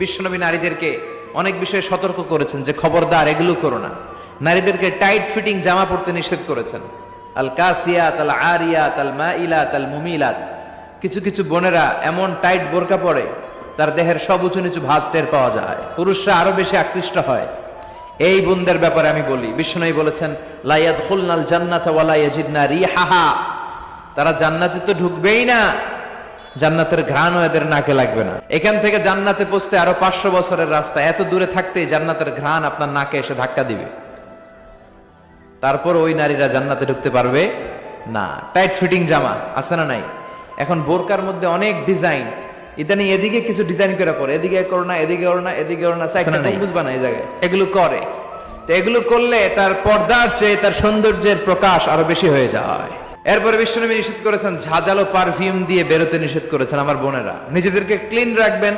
বিশ্বনবী নারীদেরকে অনেক বিষয়ে সতর্ক করেছেন যে খবরদার এগুলো করো না। নারীদেরকে টাইট ফিটিং জামা পরতে নিষেধ করেছেন। আল কাসিয়াত আল আরিয়াত আল মাইলাত আল মুমিলাত। কিছু কিছু বোনেরা এমন টাইট বোরকা পরে তার দেহের সব উঁচু নিচু ভাঁজ টের পাওয়া যায়, পুরুষরা আরো বেশি আকৃষ্ট হয়। এই বোনদের ব্যাপারে আমি বলি, বিশ্বনবী বলেছেন লা ইয়াদখুলনাল জান্নাতা ওয়া লা ইয়াজিদনা রিহাহা। তারা জান্নাতে তো ঢুকবেই না, জান্নাতের ঘ্রাণও এদের নাকে লাগবে না। এখান থেকে জান্নাতে পৌঁছতে আরো 500 বছরের রাস্তা, এত দূরে থাকতেই জান্নাতের ঘ্রাণ আপনার নাকে এসে ধাক্কা দিবে। তারপর ওই নারীরা জান্নাতে ঢুকতে পারবে না। টাইট ফিটিং জামা আছে না নাই? এখন বোরকার মধ্যে অনেক ডিজাইন, ইদানি এদিকে কিছু ডিজাইন করে পরে, এদিকে করো না, এদিকে করো না, এদিকে করো না, সাইডটা বুঝবা না এই জায়গায় এগুলো করে। তো এগুলো করলে তার পর্দার চেয়ে তার সৌন্দর্যের প্রকাশ আরো বেশি হয়ে যায়। এরপরে বিশ্বনবী নিষেধ করেছেন ঝাঁঝালো পারফিউম দিয়ে বেরোতে নিষেধ করেছেন। আমার বোনেরা নিজেদেরকে ক্লিন রাখবেন,